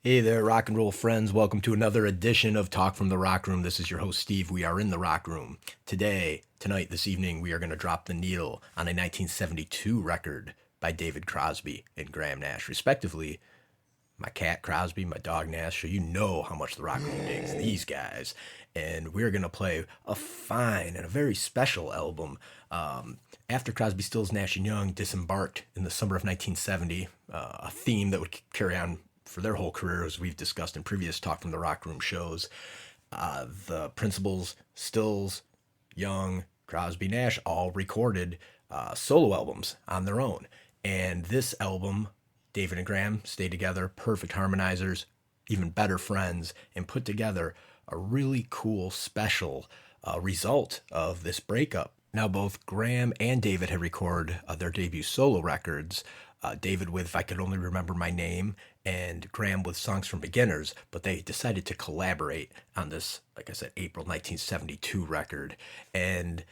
Hey there, rock and roll friends. Welcome to another edition of Talk from the Rock Room. This is your host, Steve. We are in the Rock Room. Tonight, this evening, we are going to drop the needle on a 1972 record by David Crosby and Graham Nash, respectively. My cat Crosby, my dog Nash, so you know how much the Rock Room digs these guys. And we're going to play a fine and a very special album. After Crosby, Stills, Nash & Young disembarked in the summer of 1970, a theme that would carry on for their whole career, as we've discussed in previous Talk from the Rock Room shows. The principals, Stills, Young, Crosby, Nash all recorded solo albums on their own. And this album, David and Graham stayed together, perfect harmonizers, even better friends, and put together a really cool, special result of this breakup. Now, both Graham and David had recorded their debut solo records, David with If I Could Only Remember My Name, and Graham with Songs from Beginners, but they decided to collaborate on this, like I said, April 1972 record. And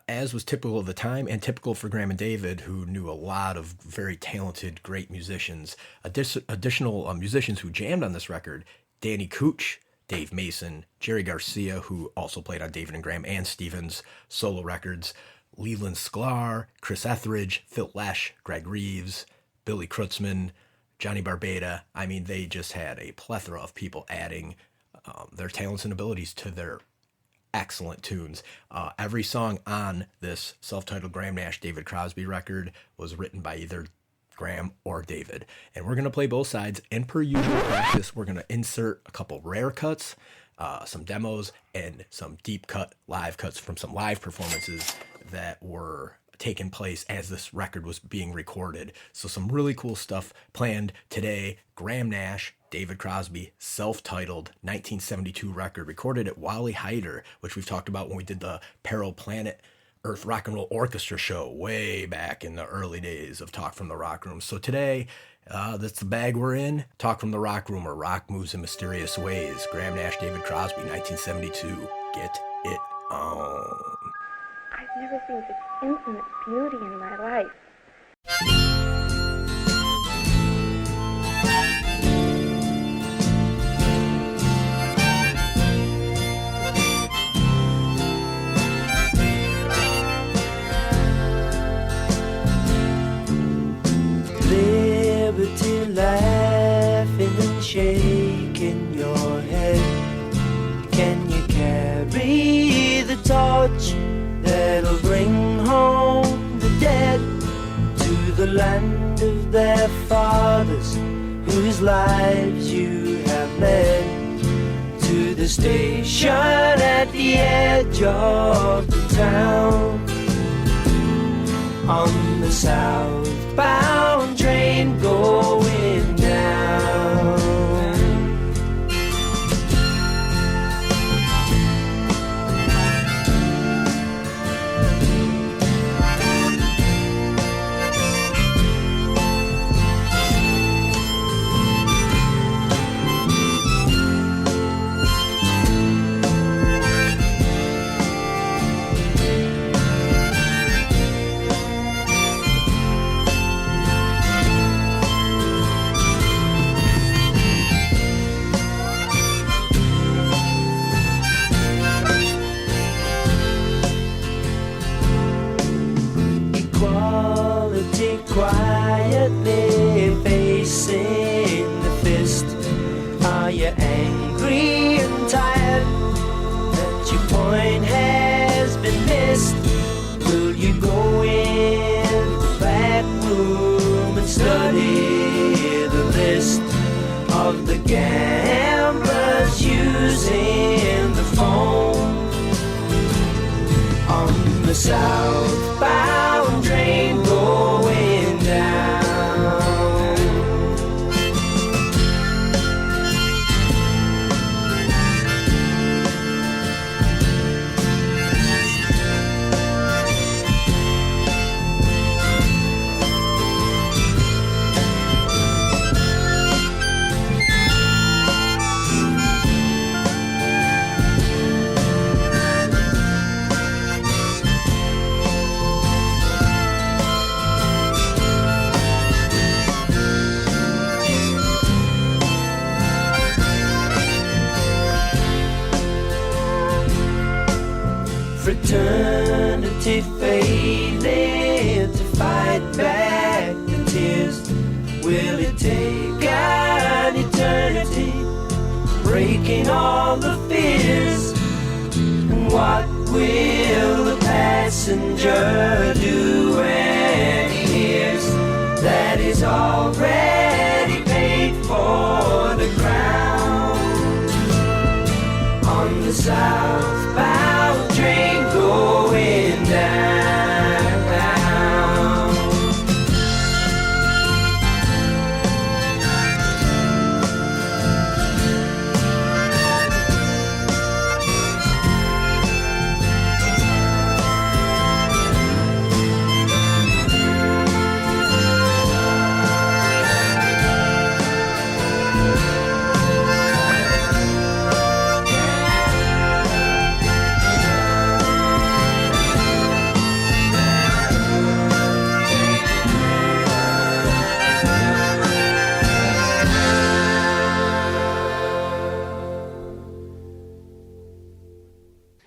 as was typical of the time and typical for Graham and David, who knew a lot of very talented, great musicians, additional musicians who jammed on this record, Danny Cooch, Dave Mason, Jerry Garcia, who also played on David and Graham and Stevens' solo records, Leland Sklar, Chris Etheridge, Phil Lesh, Greg Reeves, Billy Kreutzmann, Johnny Barbada. I mean, they just had a plethora of people adding their talents and abilities to their excellent tunes. Every song on this self-titled Graham Nash David Crosby record was written by either Graham or David. And we're going to play both sides. And per usual practice, we're going to insert a couple rare cuts, some demos, and some deep cut live cuts from some live performances that were taking place as this record was being recorded. So some really cool stuff planned today. Graham Nash, David Crosby, self-titled 1972 record recorded at Wally Heider, which we've talked about when we did the Peril Planet Earth Rock and Roll Orchestra show way back in the early days of Talk from the Rock Room. So today, that's the bag we're in. Talk from the Rock Room, where rock moves in mysterious ways. Graham Nash, David Crosby, 1972. Get it on. I've never seen such infinite beauty in my life. Liberty laughing and shaking your head. Can you carry the torch that'll bring home the dead to the land of their fathers, whose lives you have led, to the station at the edge of the town, on the southbound train going down. Quietly facing the fist. Are you angry and tired that your point has been missed? Will you go in the back room and study the list of the gamblers using the phone on the southbound train going down? Will it take an eternity, breaking all the fears? And what will the passenger do when he hears that he's already paid for the crown? On the southbound train going down.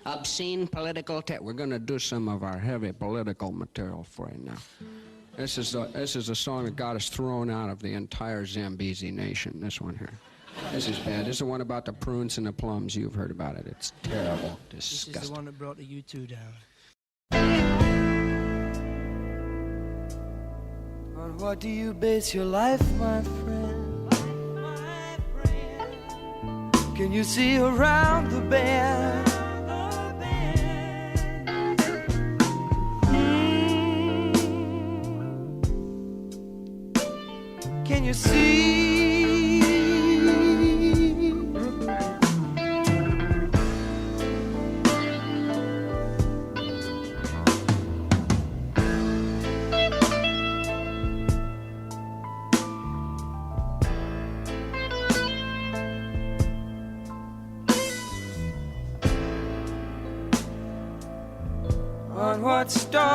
Obscene political we're going to do some of our heavy political material for you now. This is a song that got us thrown out of the entire Zambezi nation, this one here. This is bad. This is the one about the prunes and the plums. You've heard about it. It's terrible, disgusting. This is the one that brought the U2 down. On what do you base your life, my friend? Can you see around the bend? Can you see? On what star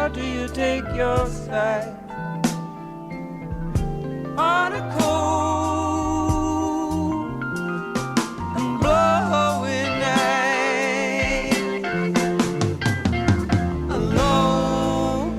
do you take your sight? On a cold and blowing night, alone,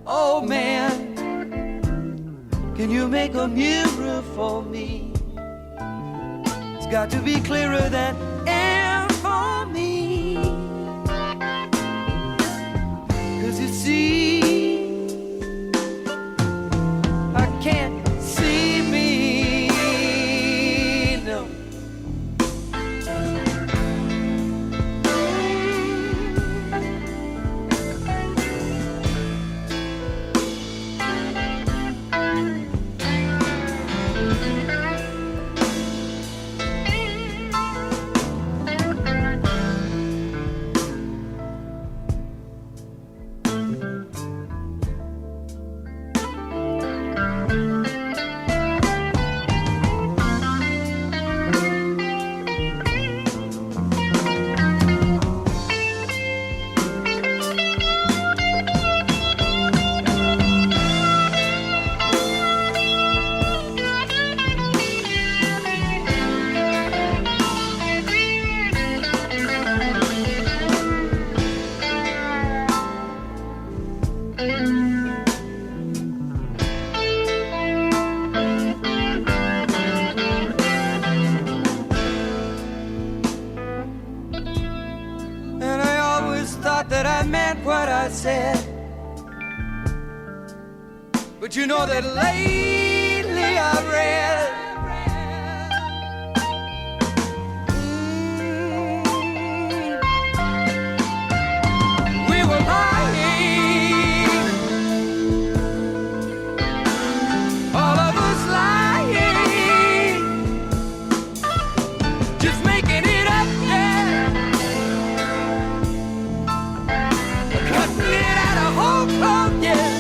oh man, can you make a mirror for me? It's got to be clearer than air for me. 'Cause you see, I can't see me, no. And I always thought that I meant what I said. But you know that lately I've read we were lying, all of us lying, just making it up there, cutting it out of whole cloth, yeah.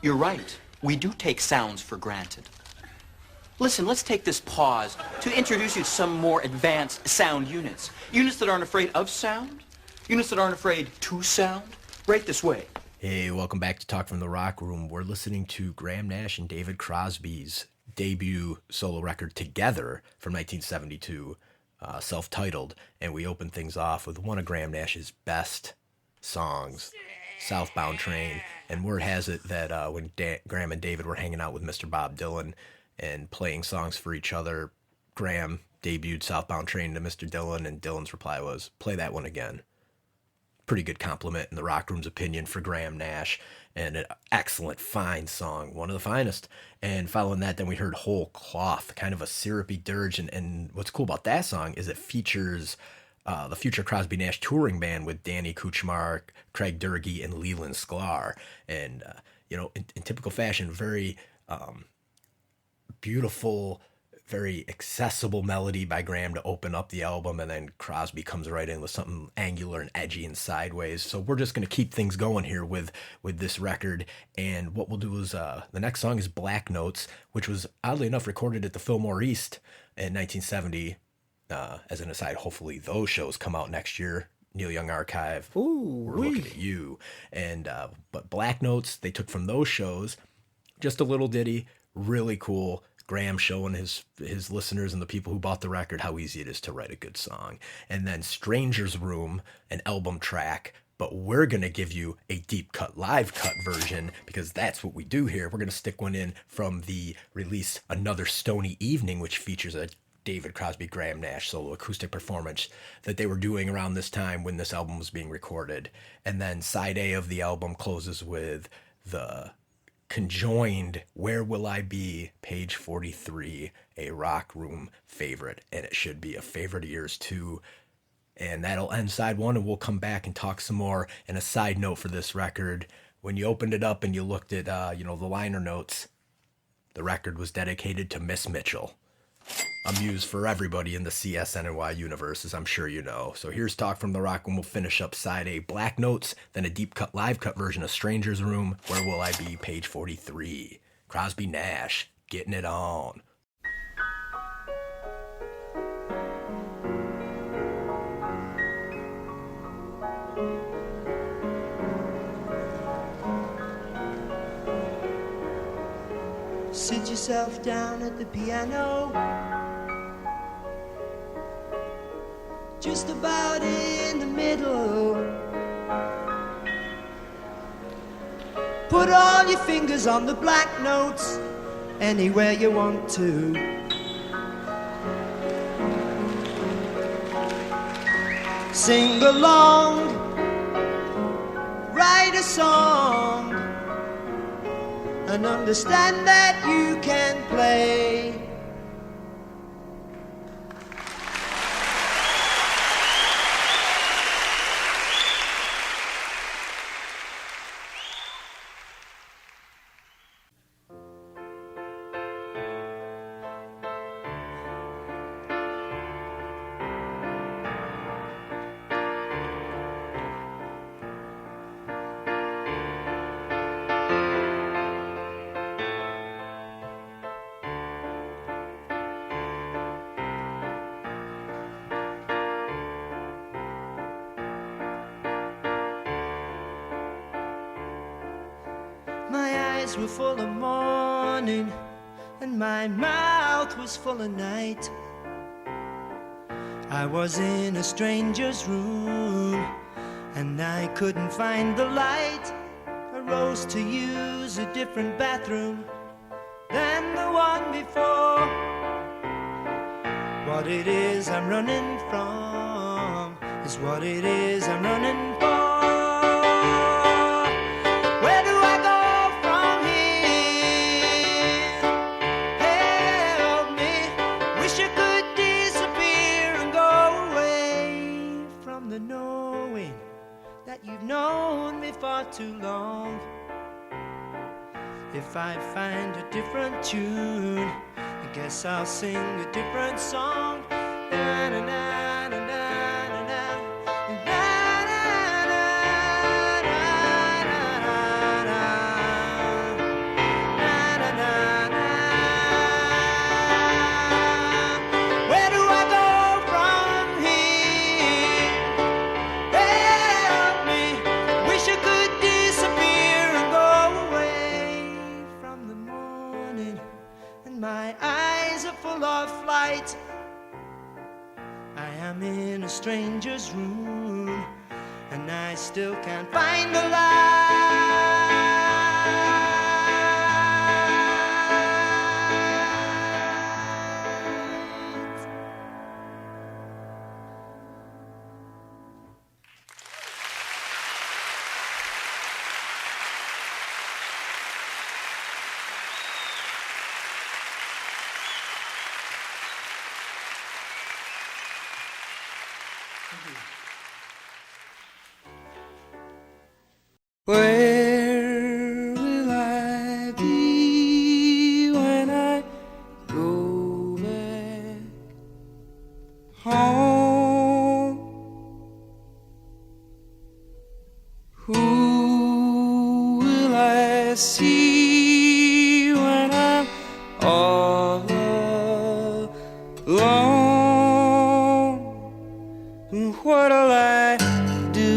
You're right. We do take sounds for granted. Listen, let's take this pause to introduce you to some more advanced sound units. Units that aren't afraid of sound. Units that aren't afraid to sound. Right this way. Hey, welcome back to Talk from the Rock Room. We're listening to Graham Nash and David Crosby's debut solo record together from 1972, self-titled, and we open things off with one of Graham Nash's best songs, Southbound Train. And word has it that when Graham and David were hanging out with Mr. Bob Dylan and playing songs for each other, Graham debuted Southbound Train to Mr. Dylan, and Dylan's reply was, "Play that one again." Pretty good compliment in the rock room's opinion for Graham Nash, and an excellent, fine song, one of the finest. And following that, then we heard Whole Cloth, kind of a syrupy dirge, and what's cool about that song is it features the future Crosby Nash touring band with Danny Kuchmark, Craig Durgee, and Leland Sklar. And, in typical fashion, very beautiful, very accessible melody by Graham to open up the album, and then Crosby comes right in with something angular and edgy and sideways. So we're just going to keep things going here with this record, and what we'll do is the next song is Black Notes, which was oddly enough recorded at the Fillmore East in 1970. As an aside, hopefully those shows come out next year. Neil Young Archive, we're looking at you. And but Black Notes, they took from those shows, just a little ditty, really cool. Graham showing his listeners and the people who bought the record how easy it is to write a good song. And then Stranger's Room, an album track, but we're going to give you a deep cut, live cut version, because that's what we do here. We're going to stick one in from the release Another Stony Evening, which features a David Crosby, Graham Nash solo acoustic performance that they were doing around this time when this album was being recorded. And then side A of the album closes with the conjoined Where Will I Be, page 43, a rock room favorite, and it should be a favorite of yours too. And that'll end side one, and we'll come back and talk some more. And a side note for this record, when you opened it up and you looked at the liner notes, the record was dedicated to Miss Mitchell, a muse for everybody in the CSNY universe, as I'm sure you know. So here's Talk from the Rock, and we'll finish up side A, Black Notes, then a deep cut, live cut version of Stranger's Room, Where Will I Be, page 43. Crosby Nash, getting it on. Sit yourself down at the piano, just about in the middle. Put all your fingers on the black notes, anywhere you want to. Sing along, write a song, and understand that you can play. My eyes were full of morning, and my mouth was full of night. I was in a stranger's room, and I couldn't find the light. I rose to use a different bathroom than the one before. What it is I'm running from is what it is I'm running for. Where do I go from here? Help me. Wish I could disappear and go away from the knowing that you've known me for too long. If I find a different tune, I guess I'll sing a different song. Na, na, na, na, na, na, na, na, na, na, na, na. field of flight. I am in a stranger's room, and I still can't find the light. Where will I be when I go back home? Who will I see when I'm all alone? What'll I do?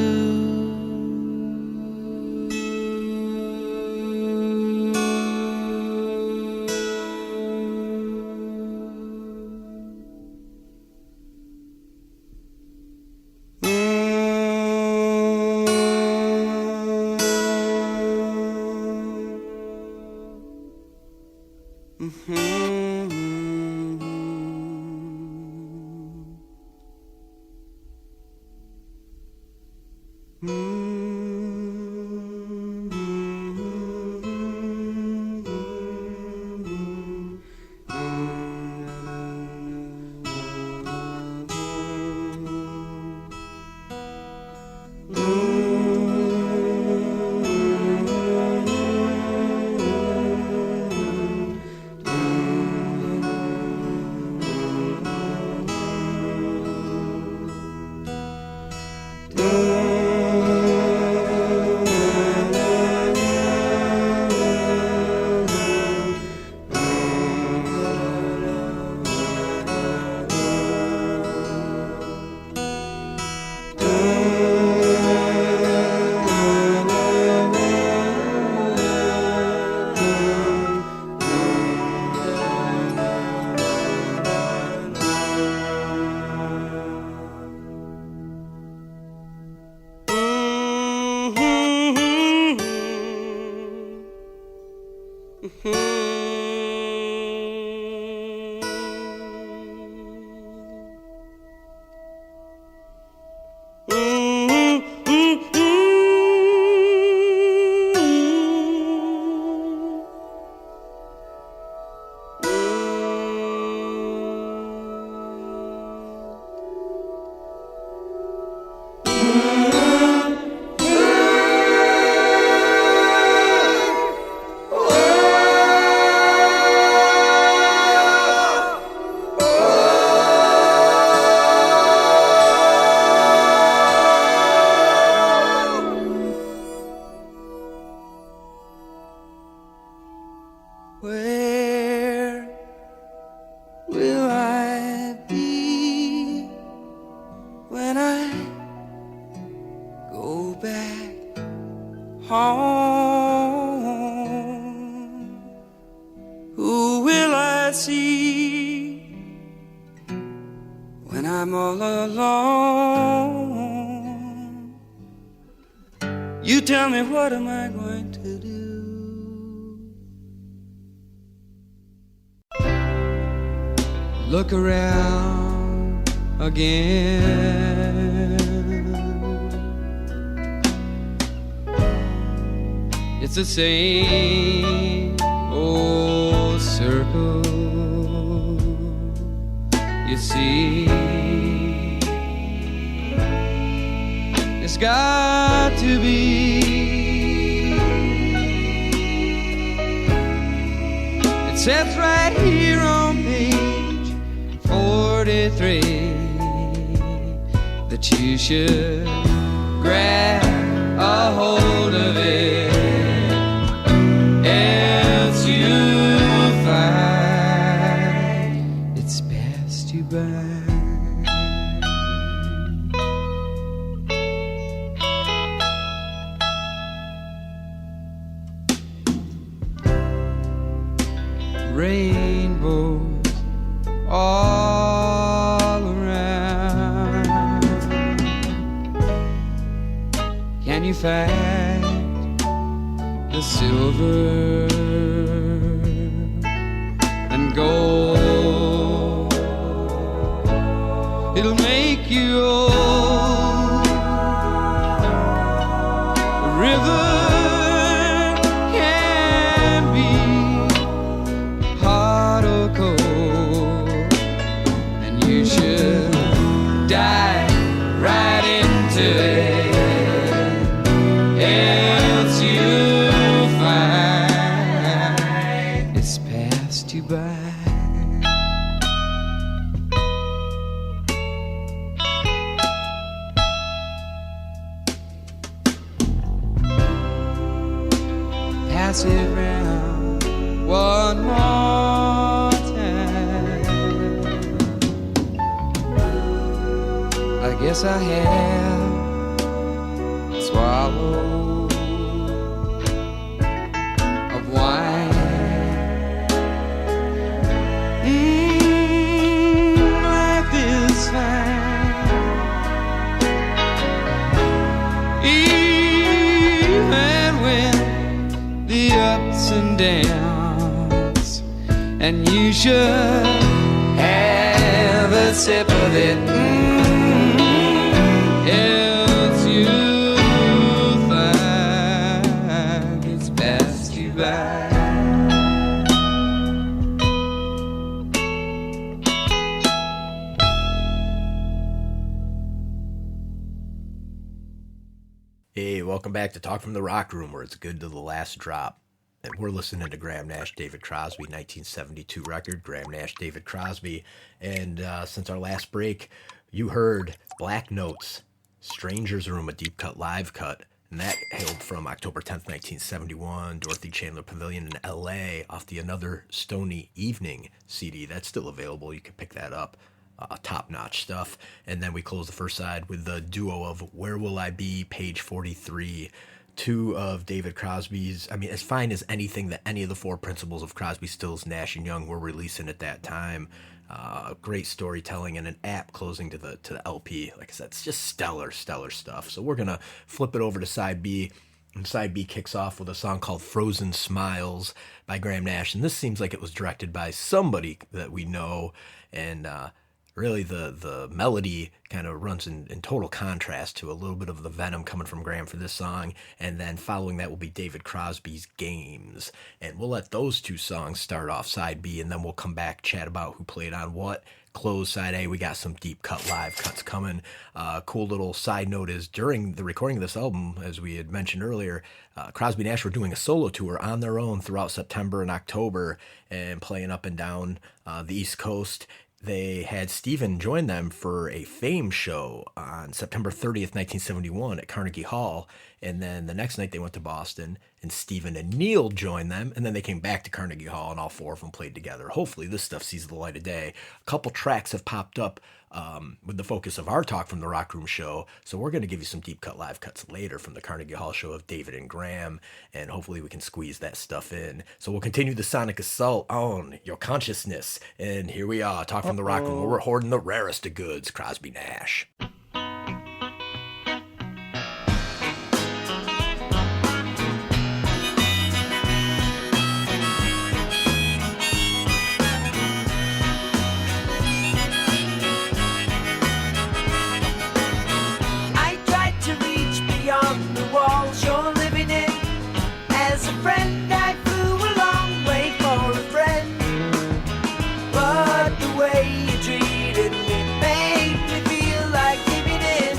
Where will I be when I go back home? Who will I see when I'm all alone? You tell me, what am I going to do? Look around again. It's the same old circle, you see. It's got to be. It says right here on page 43 that you should grab a hold of it, else you'll find it's best you buy. Rainbows fact the silver and gold, it'll make you old. A river can be hot or cold, and you should dive right into it. Else you'll find it's passed you by. Pass it round one more time. I guess I have swallowed of wine. Life is fine, even when the ups and downs, and you should have a sip of it. Else you'll find it's passed you by. Hey, welcome back to Talk from the Rock Room, where it's good to the last drop. And we're listening to Graham Nash, David Crosby, 1972 record, Graham Nash, David Crosby. And since our last break, you heard Black Notes, Stranger's Room, a deep cut live cut. And that hailed from October 10th, 1971, Dorothy Chandler Pavilion in LA off the Another Stony Evening CD. That's still available. You can pick that up. Top-notch stuff. And then we close the first side with the duo of Where Will I Be, page 43. Two of David Crosby's, I mean, as fine as anything that any of the four principals of Crosby, Stills, Nash, and Young were releasing at that time. Great storytelling and an apt closing to the LP. Like I said, it's just stellar stuff. So we're going to flip it over to side B. And side B kicks off with a song called Frozen Smiles by Graham Nash. And this seems like it was directed by somebody that we know. And really the melody kind of runs in total contrast to a little bit of the venom coming from Graham for this song. And then following that will be David Crosby's Games. And we'll let those two songs start off side B, and then we'll come back, chat about who played on what. Close side A, we got some deep cut live cuts coming. Cool little side note is during the recording of this album, as we had mentioned earlier, Crosby and Nash were doing a solo tour on their own throughout September and October and playing up and down the East Coast. They had Steven join them for a Fame show on September 30th, 1971 at Carnegie Hall. And then the next night they went to Boston and Steven and Neil joined them. And then they came back to Carnegie Hall and all four of them played together. Hopefully this stuff sees the light of day. A couple tracks have popped up with the focus of our Talk from the Rock Room show. So we're going to give you some deep cut live cuts later from the Carnegie Hall show of David and Graham. And hopefully we can squeeze that stuff in. So we'll continue the sonic assault on your consciousness. And here we are, Talk from the Rock Room, where we're hoarding the rarest of goods, Crosby Nash. Friend, I flew a long way for a friend, but the way you treated me made me feel like giving in.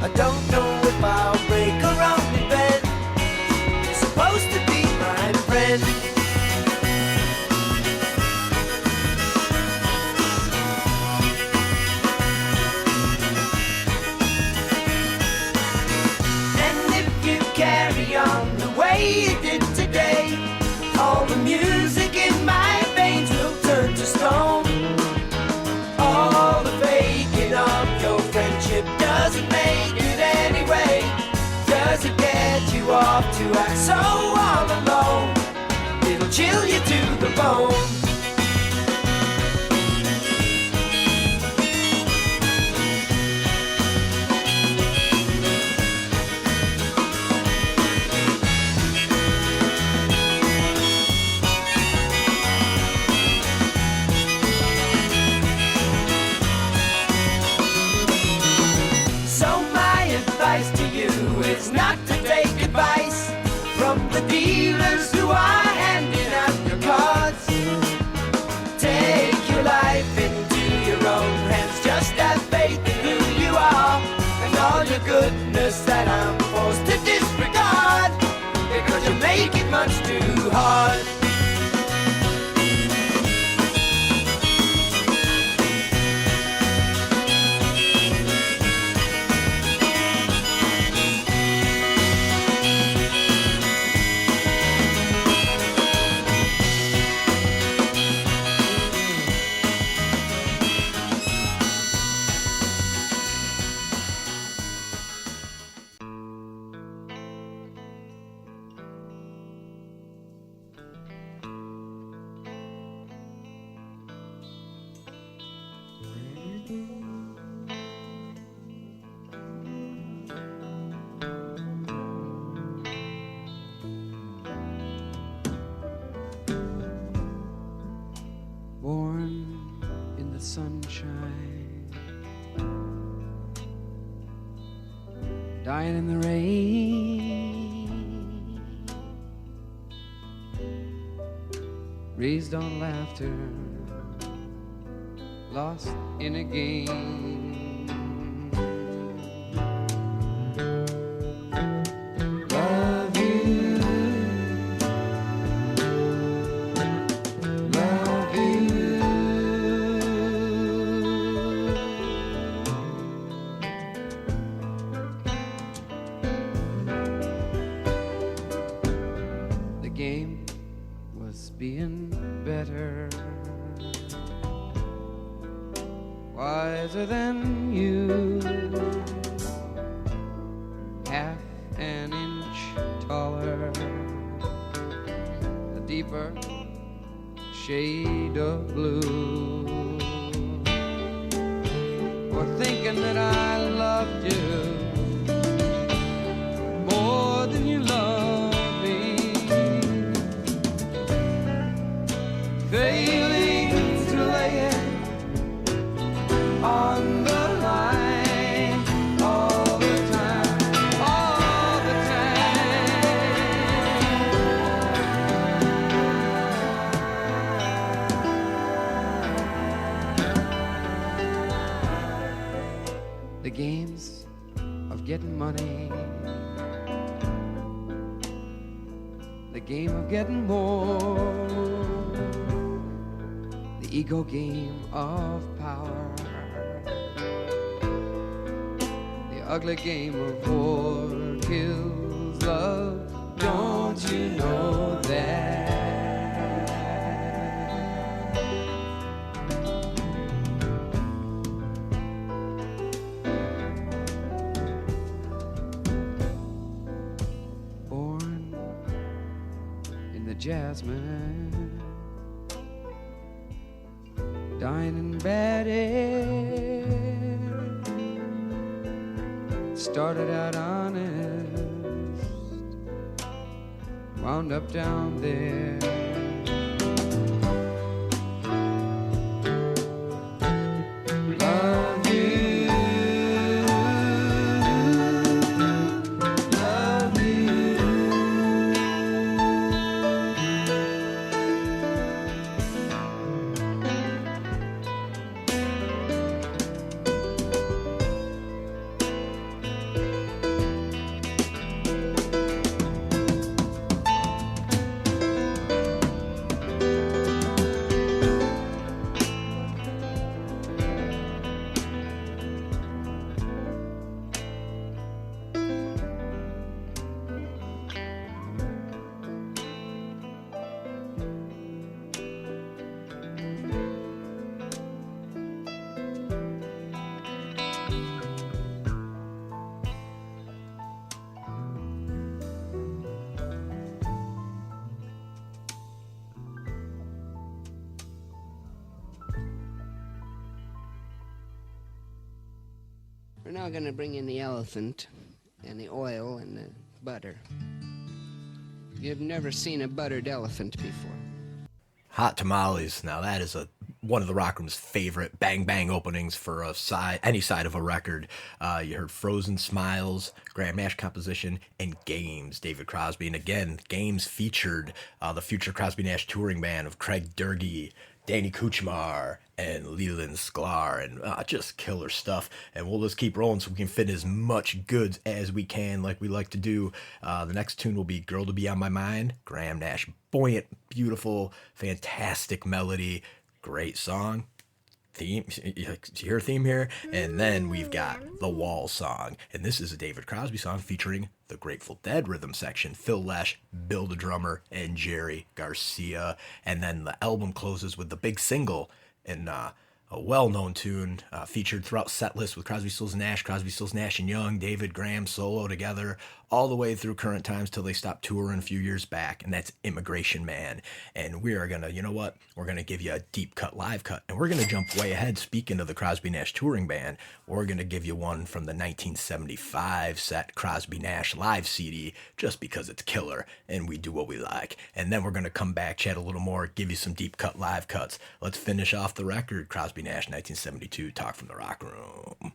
I don't know if I'll break or only bend. You're supposed to be my friend. And if you carry on the way you did today, all the music in my veins will turn to stone. All the faking of your friendship doesn't make it anyway. Does it get you off to act so all alone? It'll chill you to the bone. advice to you is not to take advice from the dealers who are handing out your cards. Take your life into your own hands, just have faith in who you are, and all your goodness that I'm forced to disregard, because you make it much too hard. Born in the sunshine, dying in the rain, raised on laughter, lost in a game. Love you, love you. The game was being better, wiser than you, half an inch taller, a deeper shade of blue, for thinking that I loved you more than you love me, failing to lay it on the line all the time, all the time. The games of getting money, the game of getting more, the ego game of power, the ugly game of war kills love. Don't you know that? Born in the jasmine, dying in bad air, started out honest, wound up down there. Love you, love you. We're now going to bring in the elephant and the oil and the butter. You've never seen a buttered elephant before. Hot tamales. Now that is a one of the Rock Room's favorite bang bang openings for any side of a record. You heard Frozen Smiles, Graham Nash composition, and Games, David Crosby. And again, Games featured the future Crosby Nash touring band of Craig Durgee, Danny Kuchmar, and Leland Sklar, and just killer stuff. And we'll just keep rolling so we can fit as much goods as we can, like we like to do. The next tune will be Girl to Be On My Mind, Graham Nash. Buoyant, beautiful, fantastic melody, great song. Theme, you hear a theme here? And then we've got The Wall song, and this is a David Crosby song featuring the Grateful Dead rhythm section, Phil Lesh, Bill the drummer, and Jerry Garcia. And then the album closes with the big single and a well-known tune featured throughout set lists with Crosby, Stills, Nash, Crosby, Stills, Nash and Young, David Graham solo together, all the way through current times till they stopped touring a few years back, and that's Immigration Man. And we are gonna, you know what? We're gonna give you a deep cut live cut, and we're gonna jump way ahead. Speaking of the Crosby Nash touring band, we're gonna give you one from the 1975 set Crosby Nash live CD, just because it's killer, and we do what we like. And then we're gonna come back, chat a little more, give you some deep cut live cuts. Let's finish off the record, Crosby Nash 1972, Talk from the Rock Room.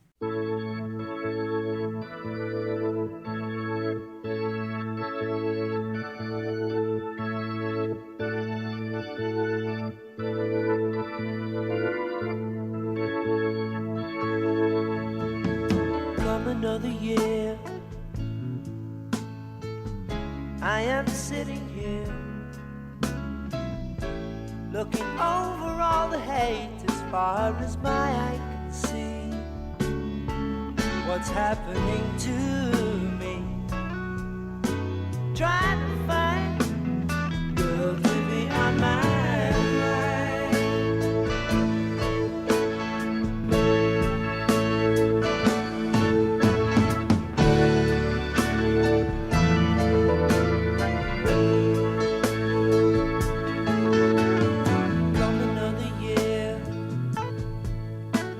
Another year, I am sitting here looking over all the hate as far as my eye can see. What's happening to me? Trying to find girl to be on my mind.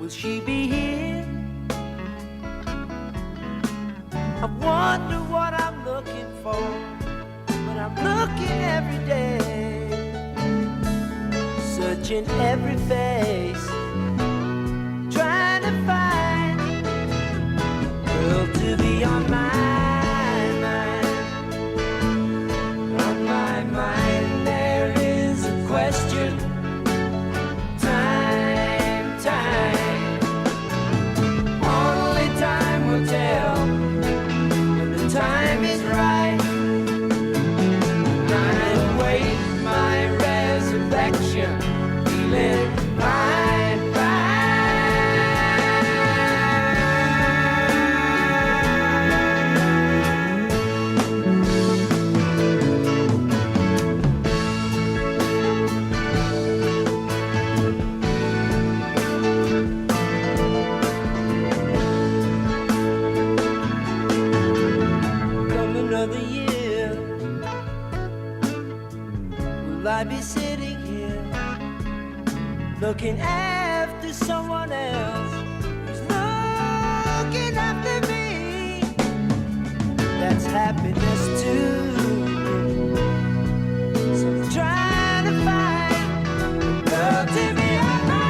She be here? I wonder what I'm looking for, but I'm looking every day, searching every face, trying to find a girl to be on my mind. On my mind there is a question. Time is right. I await my resurrection, feeling fine, fine. Another year, will I be sitting here looking after someone else who's looking after me? That's happiness too. So I'm trying to find a girl to be on my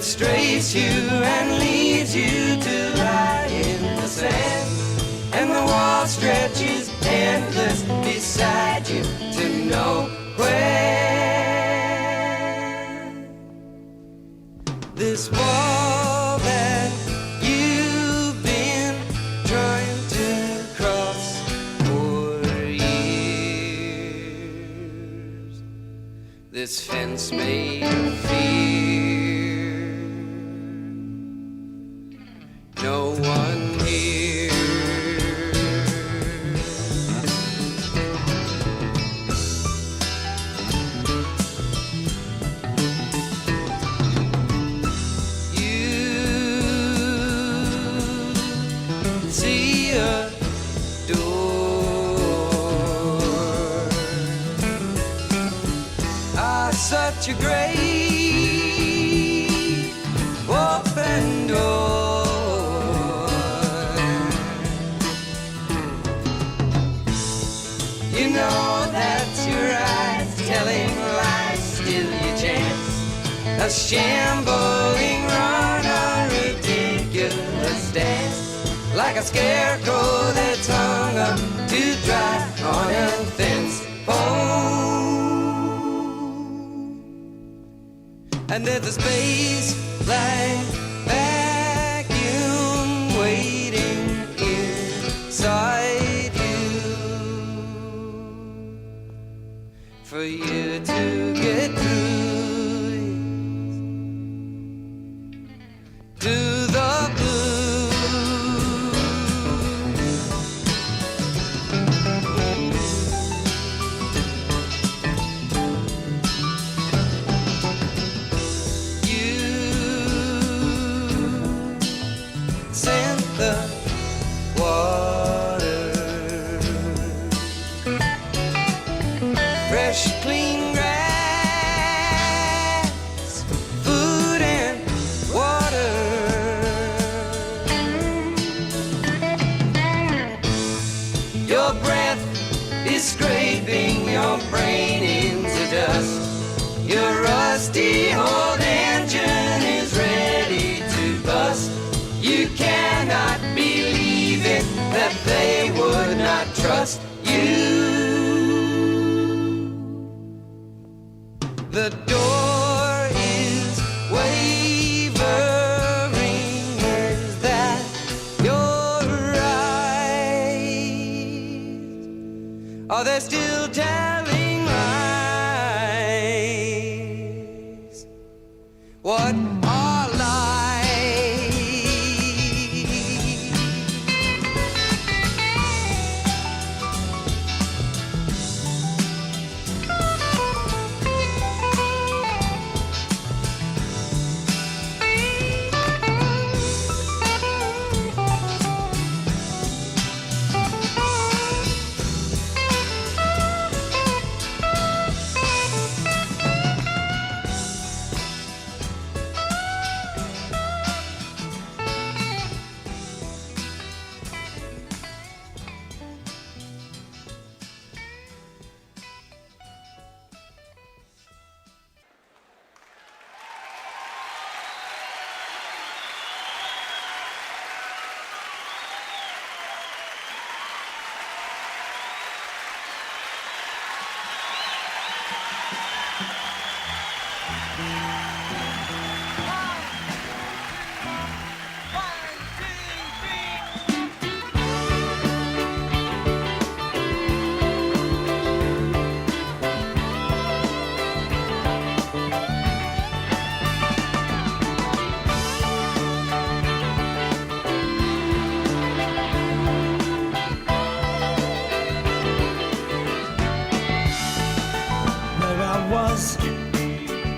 that strafes you and leaves you to lie in the sand. And the wall stretches endless beside you to nowhere. This wall that you've been trying to cross for years, this fence made of fear, no one here. See a door, such a great open door. You know that's your eyes telling lies, still you chance a shambling run, a ridiculous dance, like a scarecrow that's hung up to dry on a fence pole. And there's a space like vacuum waiting inside you for you to get through to the blue. The water, fresh clean grass, food and water. Your breath is scraping your brain into dust. Your rusty old engine is ready to bust. You cannot believe it, that they would not trust you. The door is wavering, is that your eyes? Are they still telling lies? What are lies?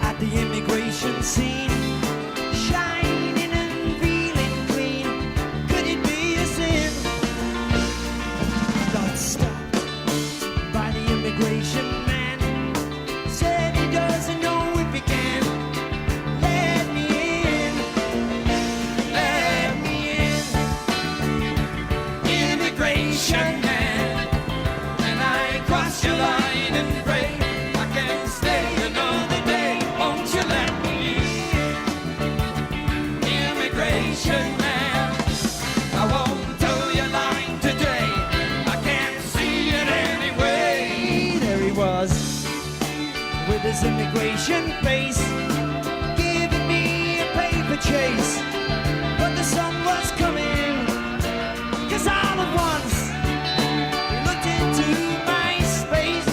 At the immigration scene, shining and feeling clean. Could it be a sin? Got stopped by the immigration man. Said he doesn't know if he can let me in. Let me in. Immigration man. And I cross your line and pray I can stay another day. Won't you let me in? this immigration face, giving me a paper chase. But the sun was coming, 'cause all at once he looked into my space,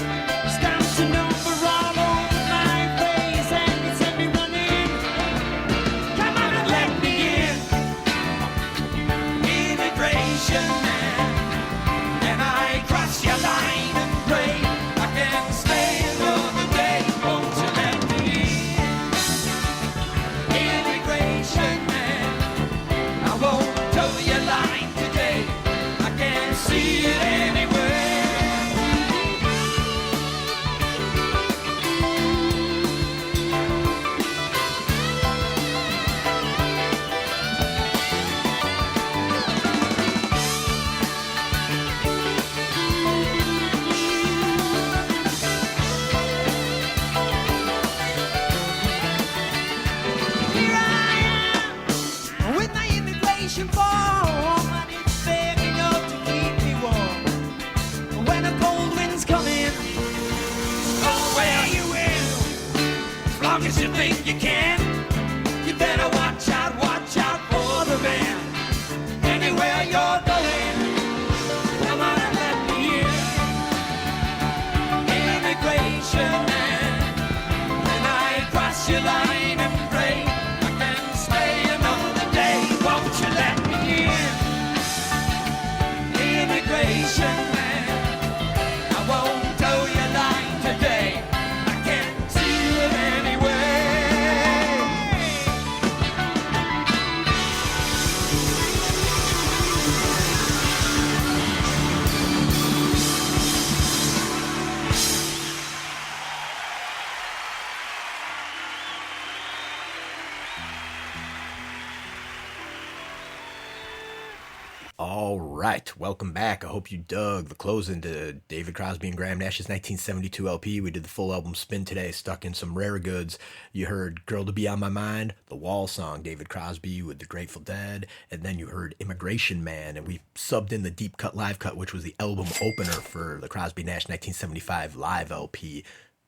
stamped a number all over my face, and it sent me running. Come on and let me in, immigration man. And I cross your line and pray I can stay another day. Won't you let me in, immigration man? I won't toe your line today. I can't see it anywhere. Here I am with my immigration form, and it's big enough to keep me warm. When a cold wind's coming, go where you will. As long as you think you can, you better watch out for the man. Anywhere you're going, come on and let me in, immigration man. And I cross your line and pray I can stay another day. Won't you let me in, immigration man? I won't toe your line today. I can't see it anywhere. All right, welcome back. I hope you dug the closing to David Crosby and Graham Nash's 1972 LP. We did the full album spin today, stuck in some rare goods. You heard Girl to Be On My Mind, the Wall song, David Crosby with the Grateful Dead, and then you heard Immigration Man, and we subbed in the Deep Cut Live Cut, which was the album opener for the Crosby Nash 1975 live LP.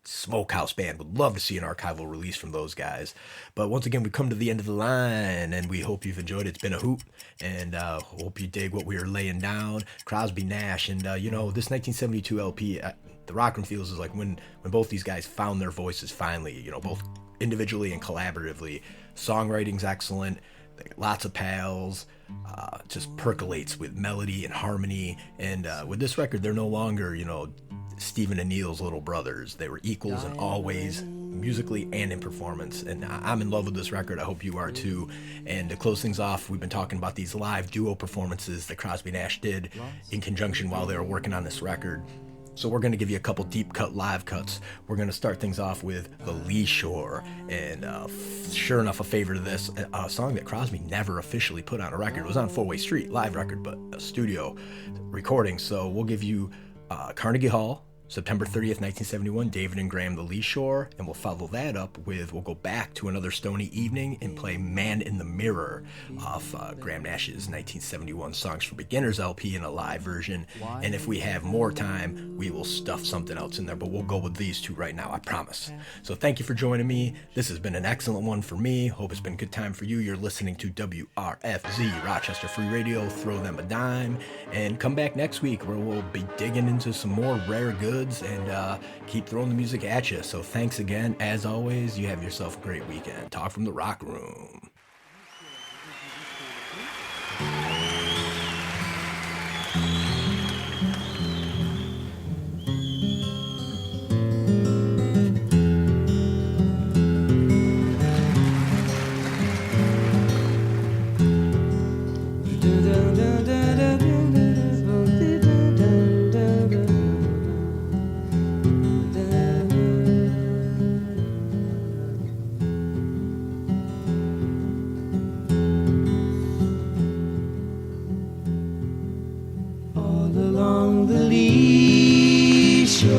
Smokehouse Band. Would love to see an archival release from those guys. But once again, we come to the end of the line, and we hope you've enjoyed it. It's been a hoot, and hope you dig what we were laying down. Crosby, Nash, and this 1972 LP, the Rock Room feels is like when both these guys found their voices finally, both individually and collaboratively. Songwriting's excellent. They got lots of pals. Just percolates with melody and harmony. And with this record, they're no longer, Stephen and Neil's little brothers. They were equals in all ways, musically and in performance. And I'm in love with this record. I hope you are too. And to close things off, we've been talking about these live duo performances that Crosby Nash did in conjunction while they were working on this record. So we're going to give you a couple deep cut live cuts. We're going to start things off with The Lee Shore. And sure enough, a favorite of this, a song that Crosby never officially put on a record. It was on 4-Way Street, live record, but a studio recording. So we'll give you Carnegie Hall, September 30th, 1971, David and Graham, The Lee Shore, and we'll follow that up with, we'll go back to Another Stony Evening and play Man in the Mirror off Graham Nash's 1971 Songs for Beginners LP in a live version. And if we have more time, we will stuff something else in there, but we'll go with these two right now, I promise. So thank you for joining me. This has been an excellent one for me. Hope it's been a good time for you. You're listening to WRFZ, Rochester Free Radio. Throw them a dime. And come back next week where we'll be digging into some more rare goods and keep throwing the music at you. So thanks again. As always, you have yourself a great weekend. Talk from the Rock Room. Along the lee shore,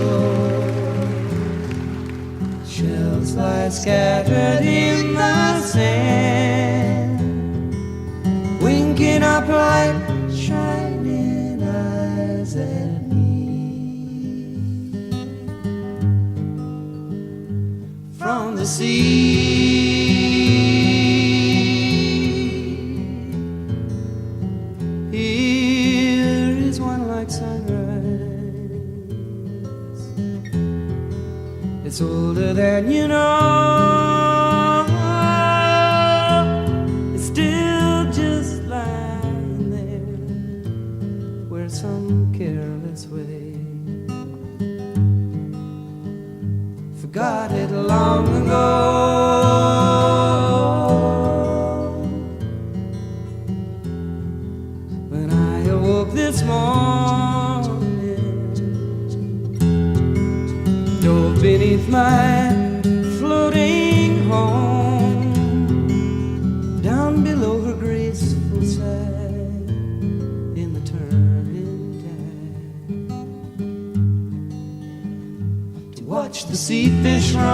shells lie scattered in the sand, winking up like shining eyes at me. from the sea. Here is one like sunrise. It's older than you know. It's still just lying there where some careless way forgot it long ago. When I awoke this morning, dove beneath my floating home, down below her graceful side in the turning tide, to watch the sea fish roam.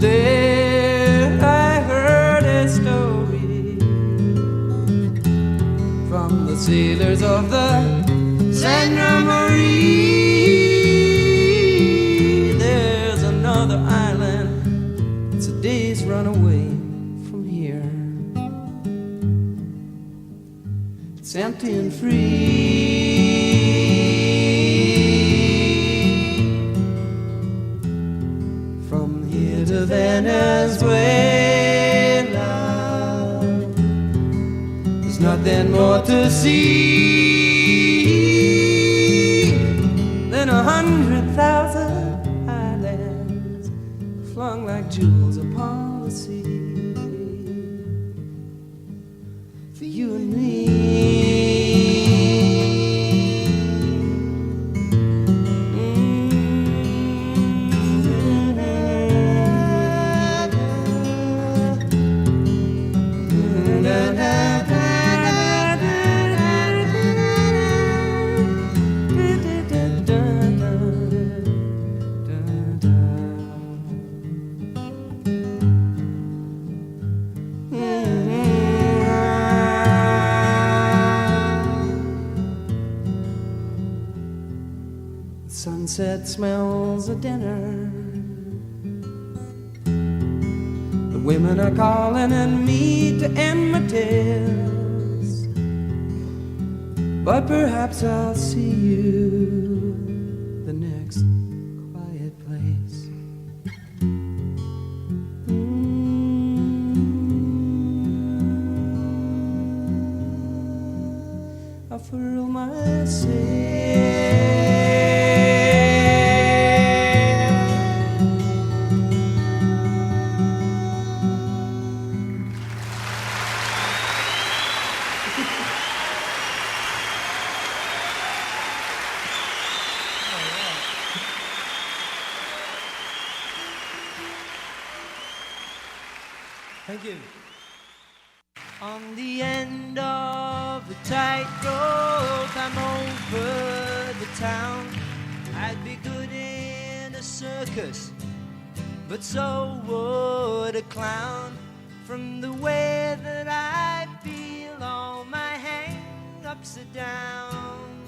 There I heard a story from the sailors of the Santa Marie. There's another island, it's a day's run away from here. It's empty and free. From here to Venezuela, there's nothing more to see than 100,000 islands flung like jewels upon the sea. For you and me. Sunset smells of dinner. The women are calling on me to end my tales, but perhaps I'll see you the next quiet place. I'll furl my sail. Thank you. On the end of the tightrope, I'm over the town. I'd be good in a circus, but so would a clown. From the way that I feel, all my hang-ups are down.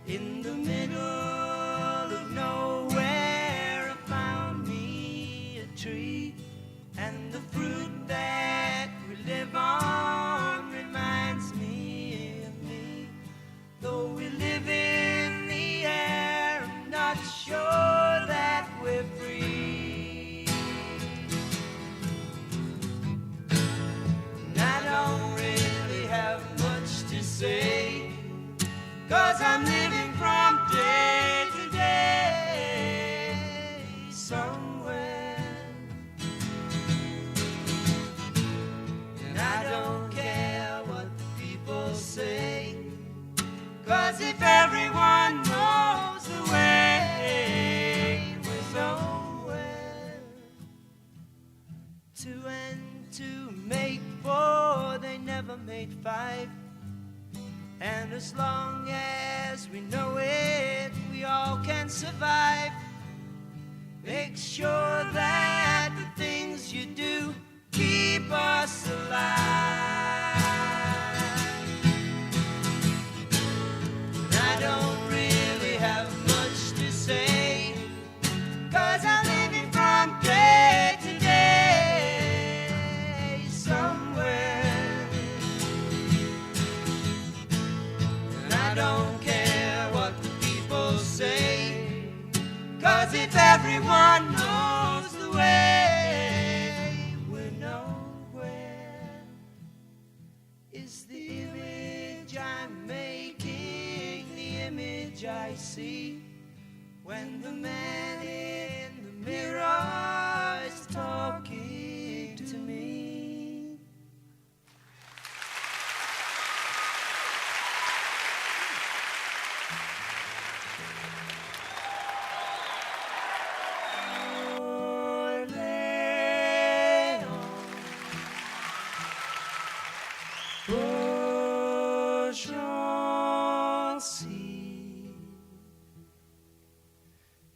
In the middle of nowhere, I found me a tree, and the fruit that we live on reminds me of me. Though we live in the air, I'm not sure that we're free. And I don't really have much to say, 'cause I'm living from day to day somewhere. And I don't care what the people say, 'cause if everyone knows the way, we're nowhere. 2 and 2 make 4, they never made 5. And as long as we know it, we all can survive. Make sure that the things you do keep us alive. And I don't really I don't care what the people say, 'cause if everyone knows the way, we're nowhere. Is the image I'm making the image I see when the man in the mirror is talking to me?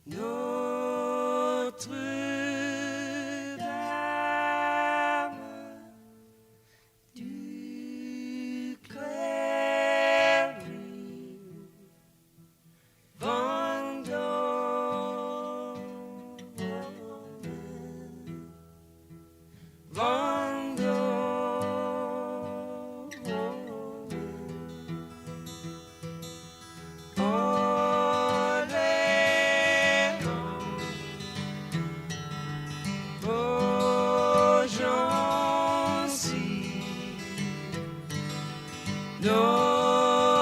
Notre-Dame du Cléry,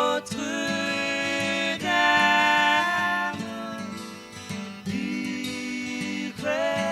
Notre-Dame du Cléry,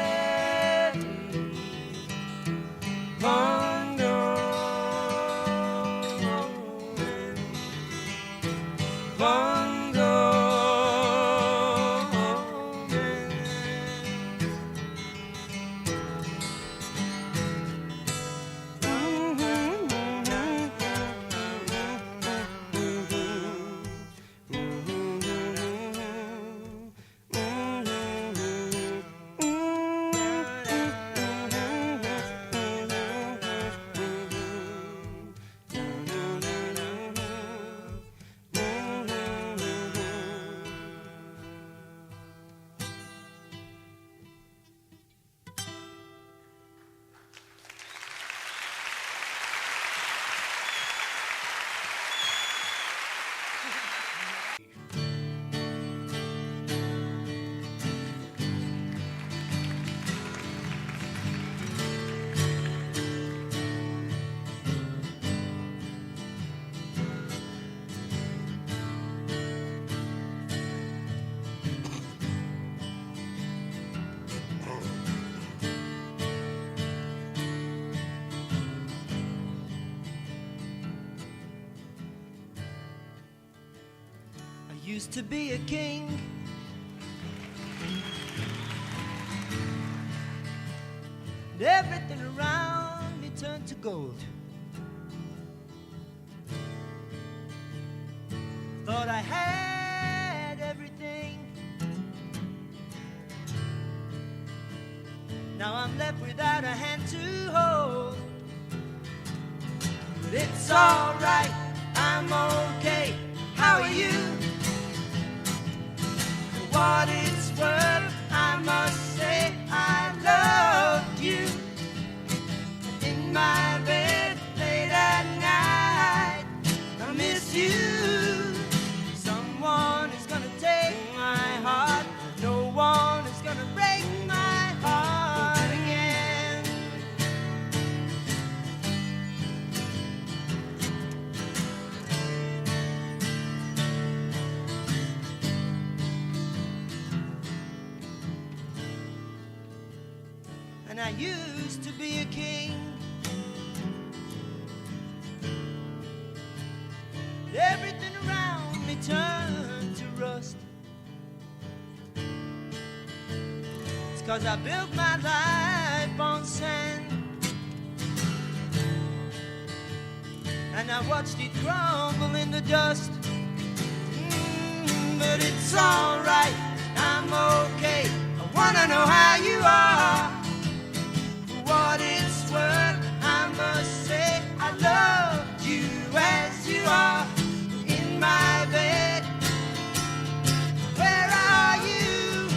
I used to be a king. And everything around me turned to gold. Thought I had everything. Now I'm left without a hand to hold. But it's alright, I'm okay. How are you? For what it's worth, I must say I loved you. In my bed late at night, I miss you. Someone is gonna take my heart. No one is gonna break my heart again. And I used to be a king. Everything around me turned to rust. It's 'cause I built my life on sand, and I watched it crumble in the dust. But it's alright, I'm okay. I wanna know how you are. For what it's worth, I must say I loved you as you are. In my bed, where are you?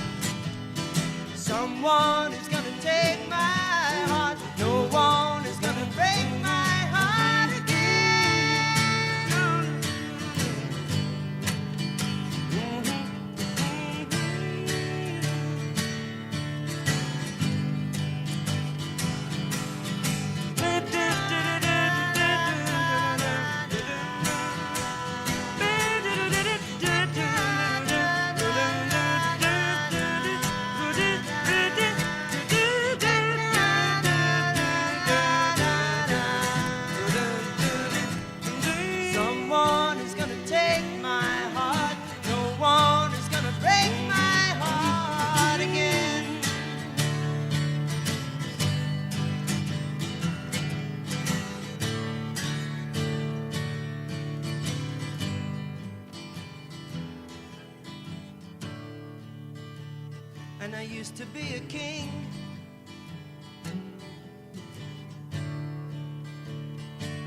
Someone is gonna take my heart. No one is gonna break my heart again. when I used to be a king.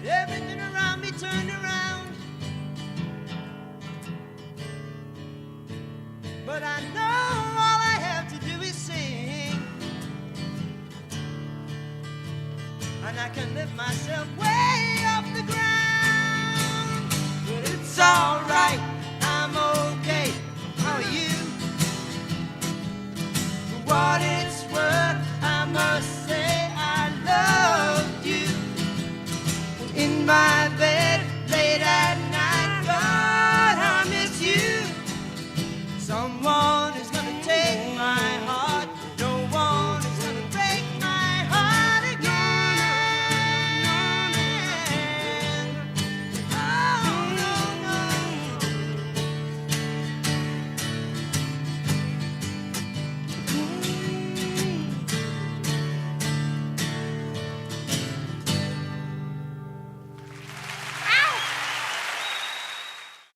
Everything around me turned around, but I know all I have to do is sing, and I can lift myself way